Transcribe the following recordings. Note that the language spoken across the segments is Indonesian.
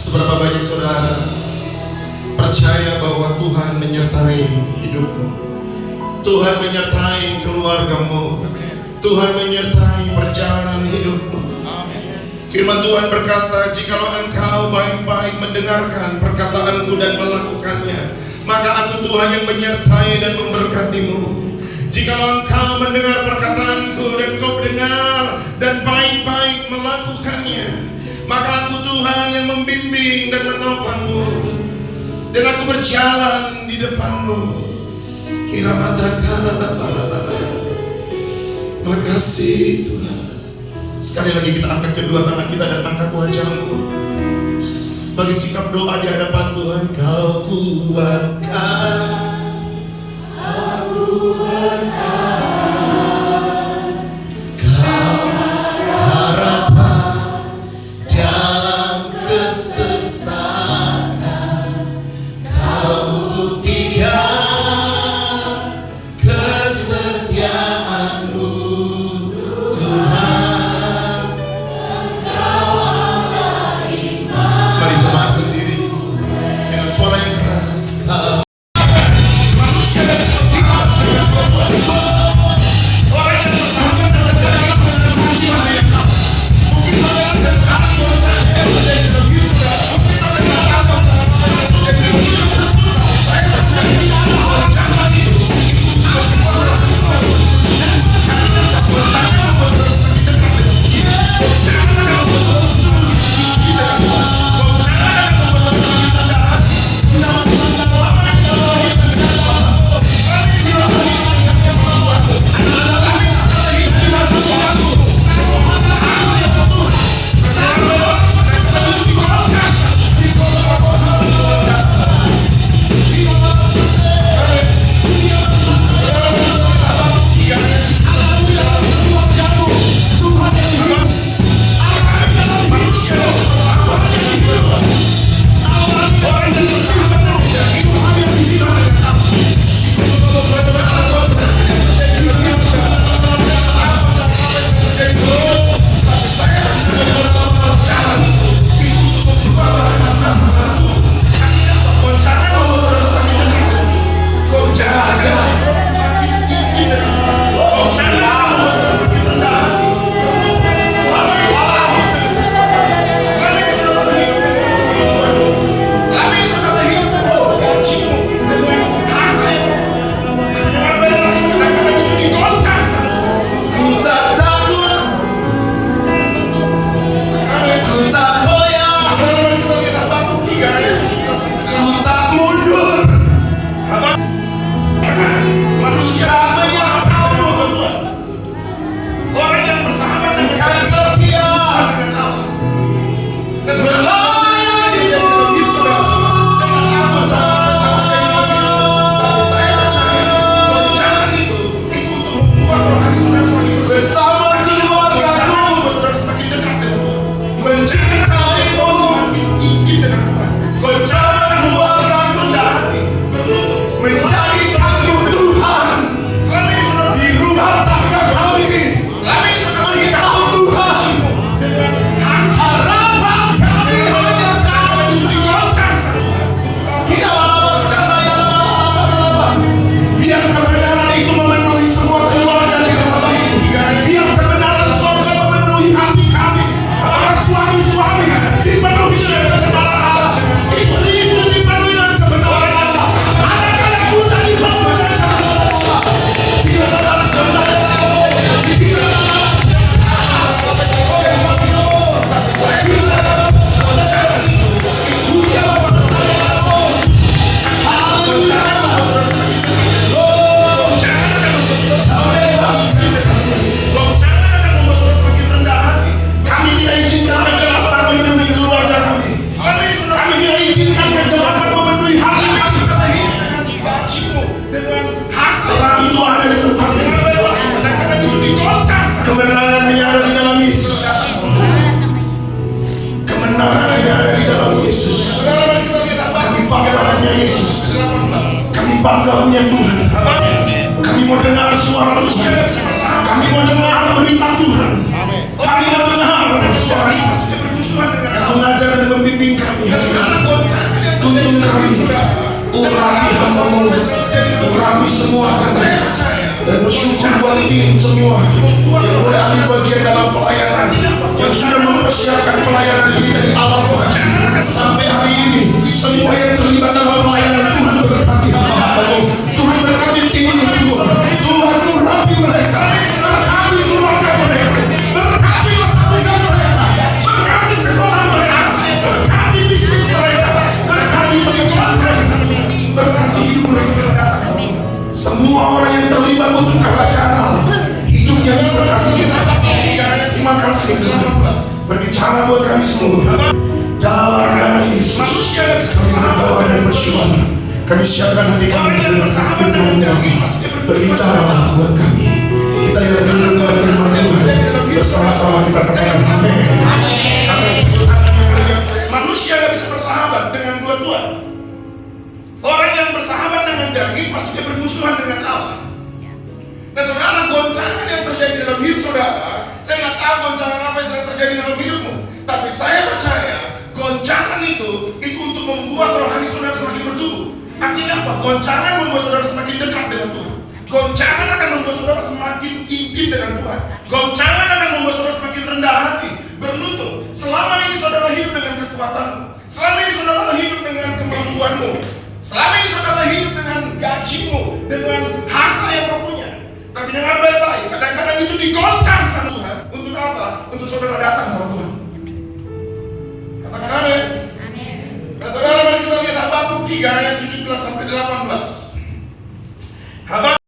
Seberapa banyak saudara percaya bahwa Tuhan menyertai hidupmu, Tuhan menyertai keluargamu, Tuhan menyertai perjalanan hidupmu. Firman Tuhan berkata, jikalau engkau baik-baik mendengarkan perkataanku dan melakukannya, maka aku Tuhan yang menyertai dan memberkatimu. Jikalau engkau mendengar perkataanku dan kau dengar dan baik-baik melakukannya, maka aku Tuhan yang membimbing dan menopangmu, dan aku berjalan di depanmu. Makasih Tuhan. Sekali lagi kita angkat kedua tangan kita dan angkat wajahmu sebagai sikap doa di hadapan Tuhan. Kau kuatkan, kau harapan dalam kesesakan, kau buktikan kesetiaanmu Tuhan. Mari jemaat sendiri dengan suara yang keras. Kau manusia dan orang yang bersama dengan kemenangan hanya ada di dalam Yesus. Kemenangan hanya ada di dalam Yesus. Kami bangga hanya Yesus. Kami bangga punya Tuhan. Kami mau dengar suara Tuhan. Kami mau dengar berita Tuhan. Kami mau dengar suara Tuhan. mengajar dan membimbing kami. Saudara, tuntun kami. Urapi hamba-Mu, urapi semua kami, dan bersyukur buat tim semua yang boleh ambil bagian dalam pelayanan, yang sudah mempersiapkan pelayanan ini dari awal Tuhan sampai hari ini. Semua yang terlibat dalam pelayanan, Tuhan berkati hamba-Mu, Tuhan berkati tim ini semua. Tuhan urapi mereka, berkati keluarga mereka, berkati keluarga mereka, berkati sekolah mereka, berkati bisnis mereka, berkati pekerjaan mereka, berkati hidup mereka. Semua orang yang terlibat untuk kerajaan Allah, hidupnya diberkati. Terima kasih Tuhan. Berbicara buat kami semua. Dalam nama Yesus, kami berdoa dan bersyukur. Kami siapkan hati kami dengan firman-Mu. Berbicaralah buat kami. Kita yang mendengar firman Tuhan, bersama-sama kita katakan amin. Manusia tidak bisa bersahabat dengan dua Tuhan. Orang yang bersahabat dengan daging pasti dia bermusuhan dengan Allah. Nah saudara, goncangan yang terjadi dalam hidup saudara, saya nggak tahu goncangan apa yang sedang terjadi dalam hidupmu, tapi saya percaya goncangan itu untuk membuat rohani saudara semakin bertumbuh. Artinya apa? Goncangan membuat saudara semakin dekat dengan Tuhan. Goncangan akan membuat saudara semakin intim dengan Tuhan. Goncangan akan membuat saudara semakin rendah hati, berlutut. Selama ini saudara hidup dengan kekuatanmu, selama ini saudara hidup dengan kemampuanmu, selama ini saudara hidup dengan gajimu, dengan harta yang kau punya. Tapi dengar baik-baik, kadang-kadang itu digoncang sama Tuhan. Untuk apa? Untuk saudara datang sama Tuhan. Katakan amin. Nah saudara, mari kita lihat Habakuk 3 ayat 17 sampai 18. Habakuk,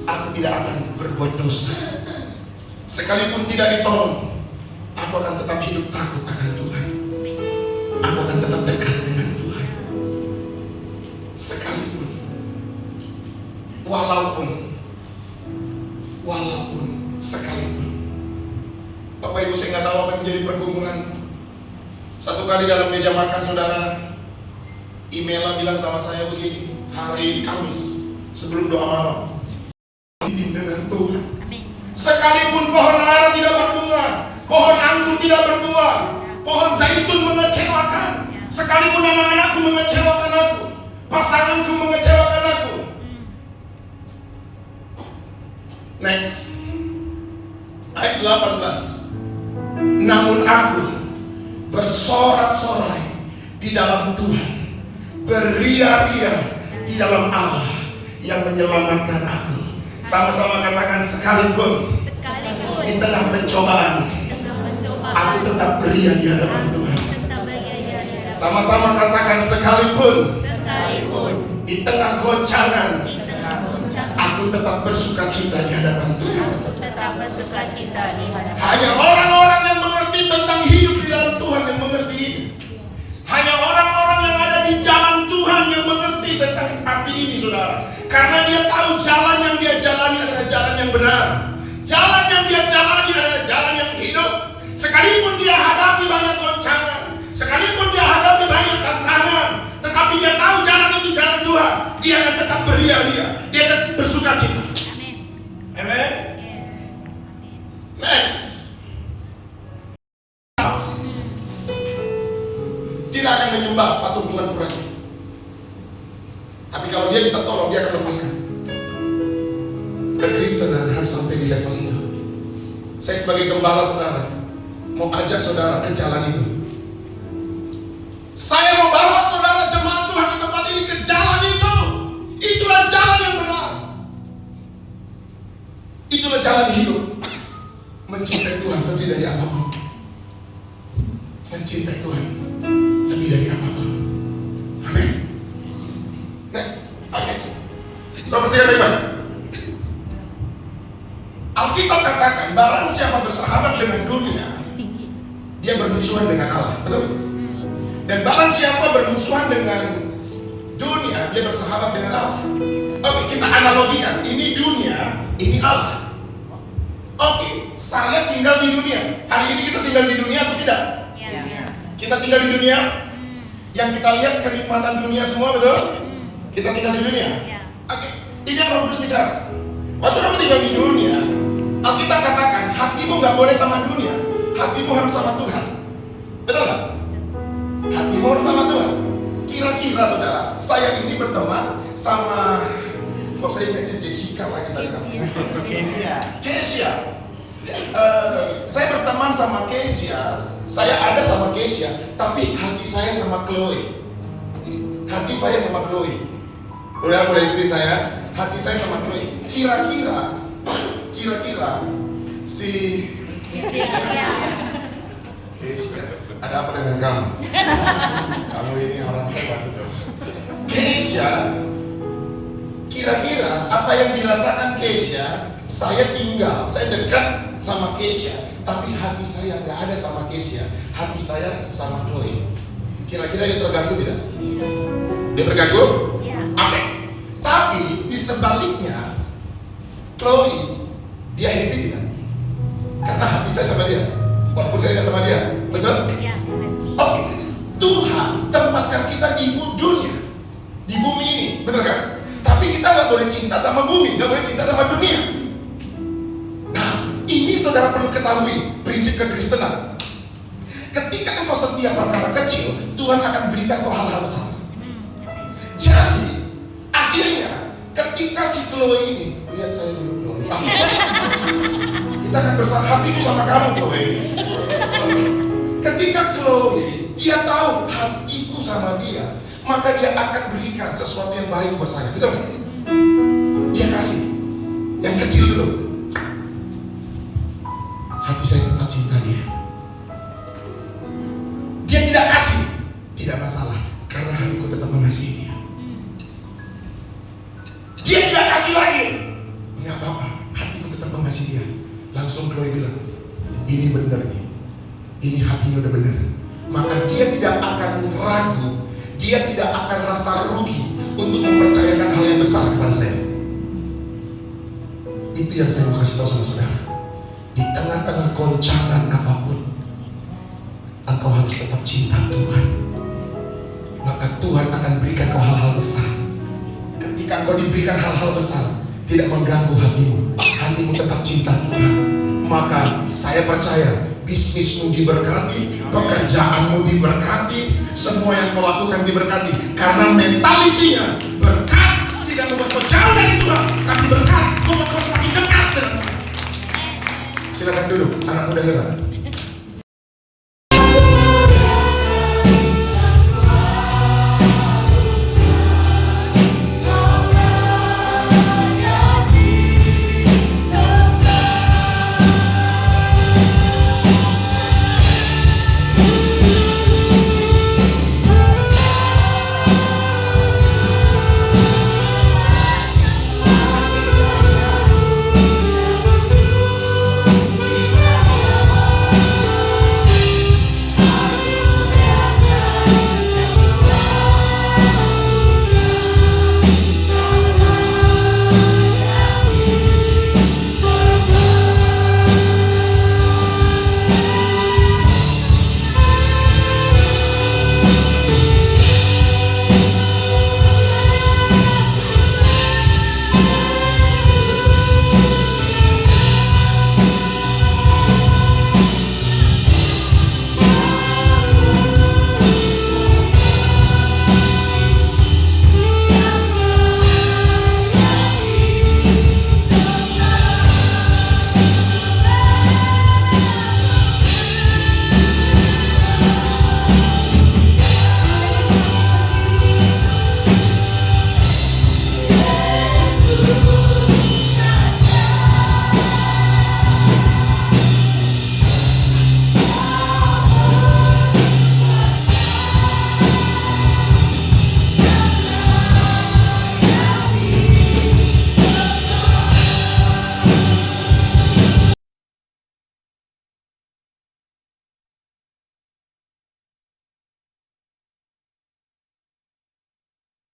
aku tidak akan berbuat dosa, sekalipun tidak ditolong, aku akan tetap hidup takut akan Tuhan. Aku akan tetap dekat dengan Tuhan. Sekalipun, walaupun sekalipun. Bapak Ibu, saya nggak tahu apa yang menjadi pergumulan. Satu kali dalam meja makan saudara, Imela bilang sama saya begini, hari Kamis sebelum doa malam, dengan Tuhan. Sekalipun pohon ara tidak berbunga, pohon anggur tidak berbuah, pohon zaitun mengecewakan, sekalipun anak-anakku mengecewakan aku, pasanganku mengecewakan aku. Next, ayat 18. Namun aku bersorak-sorai di dalam Tuhan, beria-ria di dalam Allah yang menyelamatkan aku. Sama-sama katakan, sekalipun di tengah pencobaan, aku tetap beria di hadapan Tuhan. Sama-sama katakan, sekalipun di tengah goncangan, aku tetap bersuka cita di hadapan Tuhan. Hanya orang-orang yang mengerti tentang hidup di dalam Tuhan yang mengerti ini. Hanya orang-orang yang ada di jalan Tuhan yang mengerti tentang arti ini, saudara. Karena dia tahu jalan yang dia jalani adalah jalan yang benar. Jalan yang dia jalani adalah jalan yang hidup. Sekalipun dia hadapi banyak goncangan, sekalipun dia hadapi banyak tantangan, tetapi dia tahu jalan itu jalan Tuhan. Dia akan tetap beria-ria, dia akan bersuka cita. Amen. Next. Tidak akan menyembah patung Tuhan Puraki. Tapi kalau dia bisa tolong, dia akan lepaskan. Kekristenan harus sampai di level itu. Saya sebagai gembala saudara, mau ajak saudara ke jalan itu. Saya mau bawa saudara jemaat Tuhan di tempat ini ke jalan itu. Itulah jalan yang benar. Itulah jalan hidup. Mencintai Tuhan lebih dari apapun. Mencintai Tuhan lebih dari apapun. Amin. Next. Oke. Seperti yang baik. Alkitab katakan, barang siapa bersahabat dengan dunia, dia bermusuhan dengan Allah. Betul? Dan barang siapa bermusuhan dengan dunia, dia bersahabat dengan Allah. Oke, kita analogikan. Ini dunia, ini Allah. Oke, saya tinggal di dunia. Hari ini kita tinggal di dunia atau tidak? Ya. Kita tinggal di dunia. Yang kita lihat kenikmatan dunia semua, betul? Kita tinggal di dunia. Oke, ini yang Roh Kudus bicara. Waktu kamu tinggal di dunia, Alkitab katakan hatimu nggak boleh sama dunia, hatimu harus sama Tuhan. Betul nggak? berteman sama, kok saya ingatnya Jessica lagi tadi. Kesia. Saya berteman sama Kesia, saya ada sama Kesia, tapi hati saya sama Chloe. Hati saya sama Chloe. Boleh ikutin saya? Hati saya sama Chloe. Kira-kira si Kesia, ada apa dengan kamu? Kamu ini orang hebat betul. Kesia, kira-kira apa yang dirasakan Kesia, saya dekat sama Kesia, tapi hati saya nggak ada sama Kesia, hati saya sama Chloe. Kira-kira dia terganggu tidak? Dia terganggu? Oke. Tapi di sebaliknya, Chloe, dia happy tidak? Karena hati saya sama dia, walaupun saya nggak sama dia, betul? Oke. Tuhan tempatkan kita di dunia, di bumi ini, betul kan? Tapi kita nggak boleh cinta sama bumi, nggak boleh cinta sama dunia. Nah, ini saudara perlu ketahui prinsip kekristenan. Ketika engkau setia perkara kecil, Tuhan akan berikan kau hal-hal besar. Jadi, akhirnya ketika si Chloe ini, lihat saya dulu Chloe. Kita akan bersama hatiku sama kamu Chloe. Ketika Chloe, dia tahu hatiku sama dia, maka dia akan berikan sesuatu yang baik buat saya. Betul kan? Dia kasih yang kecil dulu. Hati saya tetap cinta dia. Dia tidak kasih, tidak masalah, karena hatiku tetap mengasihi dia. Dia tidak kasih lagi, nggak apa-apa, hatiku tetap mengasihi dia. Langsung Chloe bilang, ini benar nih, ini hatinya udah benar. Maka dia tidak akan ragu, dia tidak akan rasa rugi untuk mempercayakan hal yang besar kepada saya. Itu yang saya mau kasih tahu sama saudara. Di tengah-tengah goncangan apapun, engkau harus tetap cinta Tuhan. Maka Tuhan akan berikan kau hal-hal besar. Ketika engkau diberikan hal-hal besar, tidak mengganggu hatimu, hatimu tetap cinta Tuhan, maka saya percaya bisnismu diberkati, pekerjaanmu diberkati, semua yang kau lakukan diberkati. Karena mentalitinya berkat tidak membuat kau jauh dari Tuhan, tapi berkat membuat kau semakin dekat dengan Tuhan. Silakan duduk, anak muda hebat.